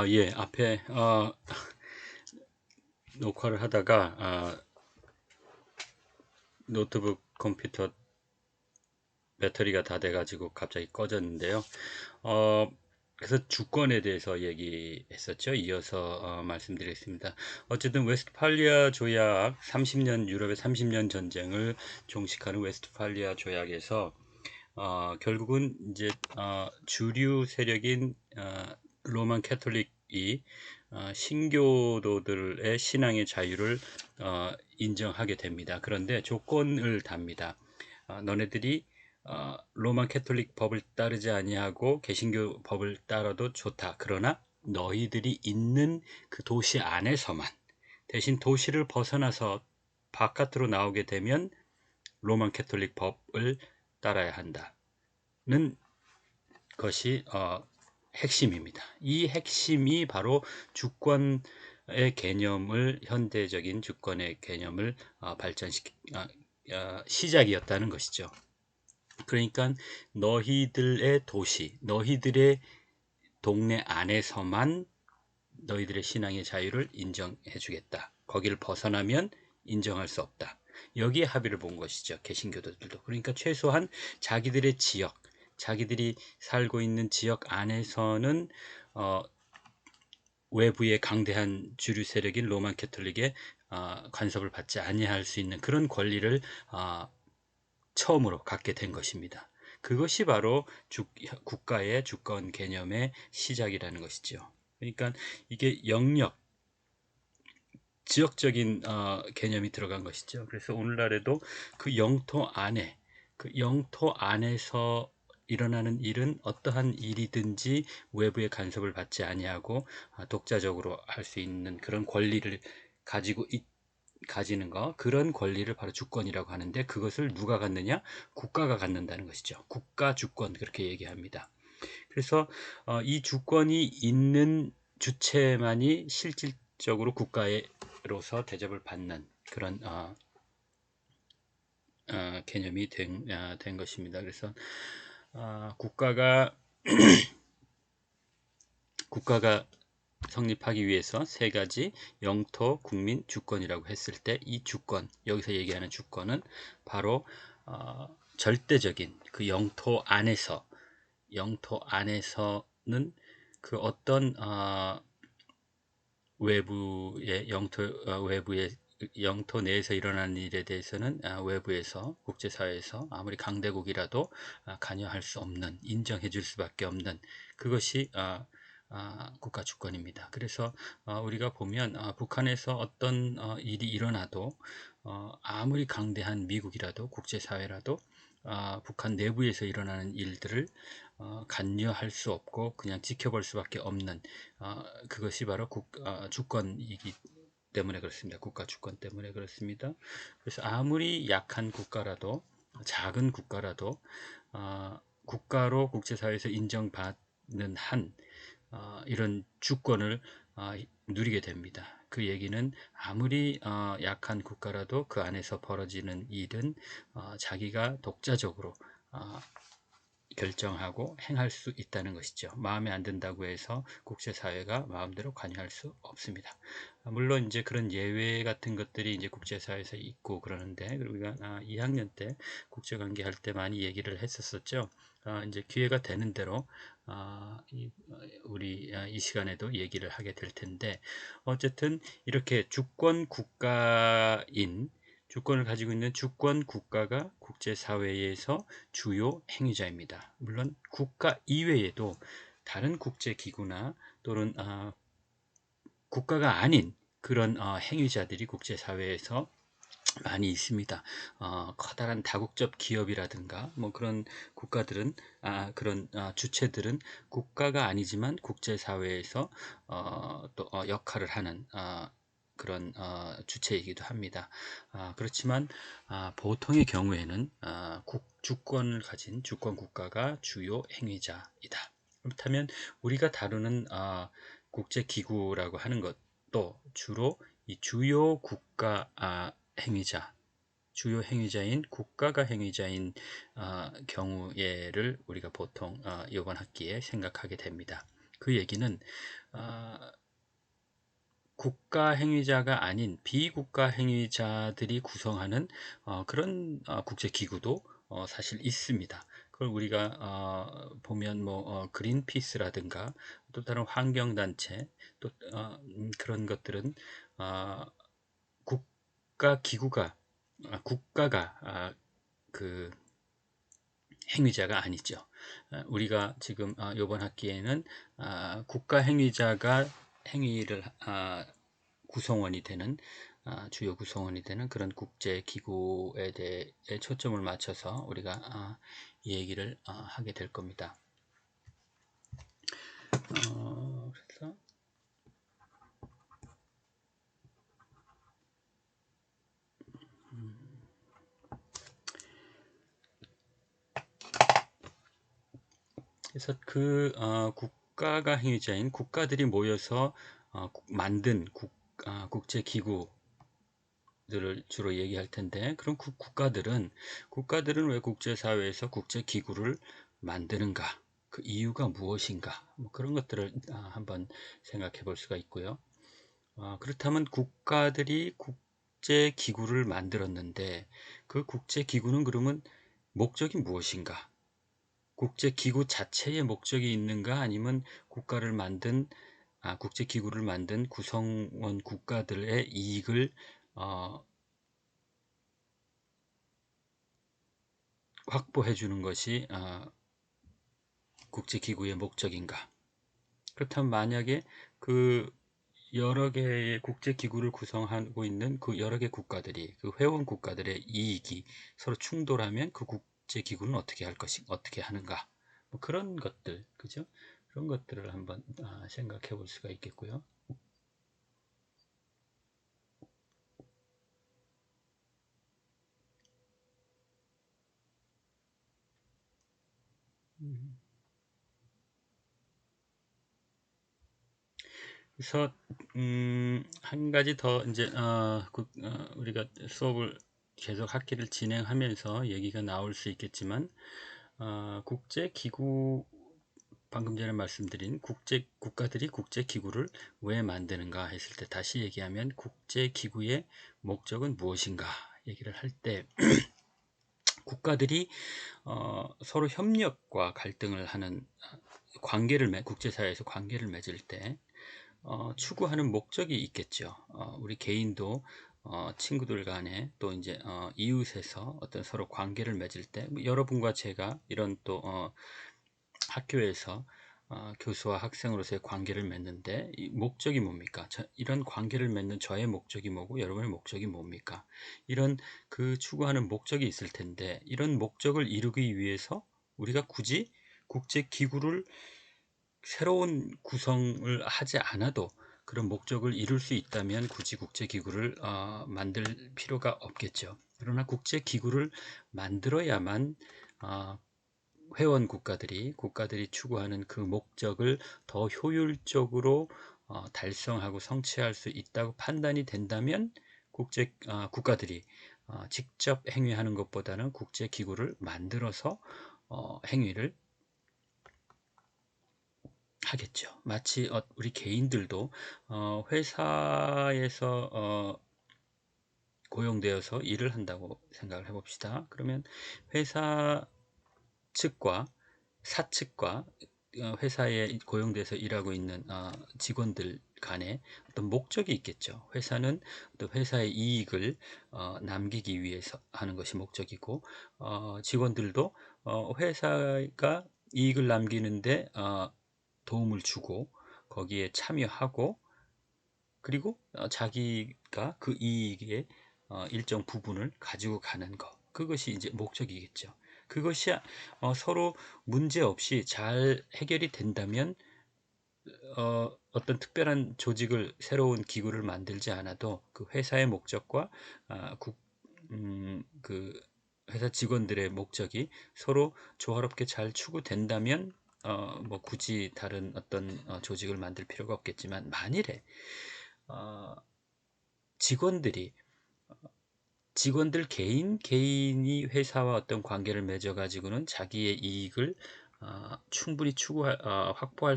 예, 앞에 녹화를 하다가 노트북 컴퓨터 배터리가 다 돼가지고 갑자기 꺼졌는데요. 어, 그래서 주권에 대해서 얘기했었죠. 이어서 말씀드리겠습니다. 어쨌든 웨스트팔리아 조약 30년 유럽의 30년 전쟁을 종식하는 웨스트팔리아 조약에서 결국은 이제 주류 세력인 로만 캐톨릭이 신교도들의 신앙의 자유를 인정하게 됩니다. 그런데 조건을 답니다. 너네들이 로만 캐톨릭 법을 따르지 아니하고 개신교 법을 따라도 좋다. 그러나 너희들이 있는 그 도시 안에서만, 대신 도시를 벗어나서 바깥으로 나오게 되면 로만 캐톨릭 법을 따라야 한다는 것이 핵심입니다. 이 핵심이 바로 주권의 개념을, 현대적인 주권의 개념을 시작이었다는 것이죠. 그러니까 너희들의 도시, 너희들의 동네 안에서만 너희들의 신앙의 자유를 인정해 주겠다. 거기를 벗어나면 인정할 수 없다. 여기에 합의를 본 것이죠. 개신교도들도. 그러니까 최소한 자기들의 지역, 자기들이 살고 있는 지역 안에서는 외부의 강대한 주류 세력인 로만 캐톨릭의 간섭을 받지 아니할 수 있는 그런 권리를 처음으로 갖게 된 것입니다. 그것이 바로 국가의 주권 개념의 시작이라는 것이죠. 그러니까 이게 영역, 지역적인 개념이 들어간 것이죠. 그래서 오늘날에도 그 영토 안에, 그 영토 안에서 일어나는 일은 어떠한 일이든지 외부의 간섭을 받지 아니하고 독자적으로 할 수 있는 그런 권리를 가지고 가지는 거, 그런 권리를 바로 주권이라고 하는데, 그것을 누가 갖느냐? 국가가 갖는다는 것이죠. 국가 주권, 그렇게 얘기합니다. 그래서 이 주권이 있는 주체만이 실질적으로 국가로서 대접을 받는 그런 개념이 된 것입니다. 그래서 국가가 성립하기 위해서 세 가지 영토, 국민, 주권이라고 했을 때, 이 주권, 여기서 얘기하는 주권은 바로 절대적인 그 영토 안에서는 그 어떤 외부의 영토 내에서 일어나는 일에 대해서는 외부에서, 국제사회에서 아무리 강대국이라도 관여할 수 없는, 인정해 줄 수밖에 없는, 그것이 국가 주권입니다. 그래서 우리가 보면 북한에서 어떤 일이 일어나도 아무리 강대한 미국이라도, 국제사회라도 북한 내부에서 일어나는 일들을 관여할 수 없고 그냥 지켜볼 수밖에 없는, 그것이 바로 주권이기 때문에 그렇습니다. 국가 주권 때문에 그렇습니다. 그래서 아무리 약한 국가라도, 작은 국가라도 국가로 국제사회에서 인정받는 한 이런 주권을 누리게 됩니다. 그 얘기는 아무리 약한 국가라도 그 안에서 벌어지는 일은 자기가 독자적으로 결정하고 행할 수 있다는 것이죠. 마음에 안 든다고 해서 국제사회가 마음대로 관여할 수 없습니다. 물론 이제 그런 예외 같은 것들이 이제 국제사회에서 있고 그러는데, 우리가 2학년 때 국제관계 할 때 많이 얘기를 했었었죠. 이제 기회가 되는 대로 우리 이 시간에도 얘기를 하게 될 텐데, 어쨌든 이렇게 주권을 가지고 있는 주권 국가가 국제사회에서 주요 행위자입니다. 물론 국가 이외에도 다른 국제기구나 또는 국가가 아닌 그런 행위자들이 국제사회에서 많이 있습니다. 커다란 다국적 기업이라든가 뭐 그런 국가들은, 그런 주체들은 국가가 아니지만 국제사회에서 또 역할을 하는 그런 주체이기도 합니다. 그렇지만 보통의 경우에는 주권을 가진 주권 국가가 주요 행위자이다. 그렇다면 우리가 다루는 국제기구라고 하는 것도 주로 이 주요 국가 주요 행위자인 국가가 행위자인 경우에를 우리가 보통 이번 학기에 생각하게 됩니다. 그 얘기는 아, 국가 행위자가 아닌 비국가 행위자들이 구성하는 그런 국제 기구도 사실 있습니다. 그걸 우리가 보면 뭐 그린피스라든가 또 다른 환경단체 또 그런 것들은 어, 국가 기구가 국가가 그 행위자가 아니죠. 우리가 지금 이번 학기에는 국가 행위자가 행위를 구성원이 되는 주요 구성원이 되는 그런 국제 기구에 대해 초점을 맞춰서 우리가 이 얘기를 하게 될 겁니다. 그래서 그 국가가 행위자인 국가들이 모여서 만든 국제 기구 들을 주로 얘기할 텐데, 그럼 그 국가들은 왜 국제사회에서 국제기구를 만드는가? 그 이유가 무엇인가? 뭐 그런 것들을 한번 생각해 볼 수가 있고요. 그렇다면 국가들이 국제기구를 만들었는데 그 국제기구는 그러면 목적이 무엇인가? 국제기구 자체의 목적이 있는가? 아니면 국제기구를 만든 구성원 국가들의 이익을 확보해 주는 것이 국제기구의 목적인가? 그렇다면 만약에 그 여러 개의 국제기구를 구성하고 있는 그 여러 개 국가들이 그 회원 국가들의 이익이 서로 충돌하면 그 국제기구는 어떻게 하는가? 뭐 그런 것들, 그죠? 그런 것들을 한번 생각해 볼 수가 있겠고요. 그래서 한 가지 더 이제 우리가 수업을 계속 학기를 진행하면서 얘기가 나올 수 있겠지만 국제기구 방금 전에 말씀드린 국가들이 국제기구를 왜 만드는가 했을 때 다시 얘기하면 국제기구의 목적은 무엇인가 얘기를 할 때 국가들이 서로 협력과 갈등을 하는 국제사회에서 관계를 맺을 때 추구하는 목적이 있겠죠. 우리 개인도 친구들 간에 또 이제 이웃에서 어떤 서로 관계를 맺을 때 여러분과 제가 이런 또 학교에서 교수와 학생으로서의 관계를 맺는데 이 목적이 뭡니까? 이런 관계를 맺는 저의 목적이 뭐고 여러분의 목적이 뭡니까? 이런 그 추구하는 목적이 있을 텐데 이런 목적을 이루기 위해서 우리가 굳이 국제기구를 새로운 구성을 하지 않아도 그런 목적을 이룰 수 있다면 굳이 국제기구를 만들 필요가 없겠죠. 그러나 국제기구를 만들어야만 회원 국가들이 추구하는 그 목적을 더 효율적으로 달성하고 성취할 수 있다고 판단이 된다면 국가들이 직접 행위하는 것보다는 국제기구를 만들어서 행위를 하겠죠. 마치 우리 개인들도 회사에서 고용되어서 일을 한다고 생각을 해봅시다. 그러면 회사 측과 사측과 회사에 고용돼서 일하고 있는 직원들 간에 어떤 목적이 있겠죠. 회사는 또 회사의 이익을 남기기 위해서 하는 것이 목적이고 직원들도 회사가 이익을 남기는데 도움을 주고 거기에 참여하고 그리고 자기가 그 이익의 일정 부분을 가지고 가는 것 그것이 이제 목적이겠죠. 그것이 서로 문제 없이 잘 해결이 된다면 어떤 특별한 조직을 새로운 기구를 만들지 않아도 그 회사의 목적과 아, 국, 그 회사 직원들의 목적이 서로 조화롭게 잘 추구된다면 뭐 굳이 다른 어떤 조직을 만들 필요가 없겠지만 만일에 어, 직원들이 직원들 개인이 회사와 어떤 관계를 맺어 가지고는 자기의 이익을 충분히 확보할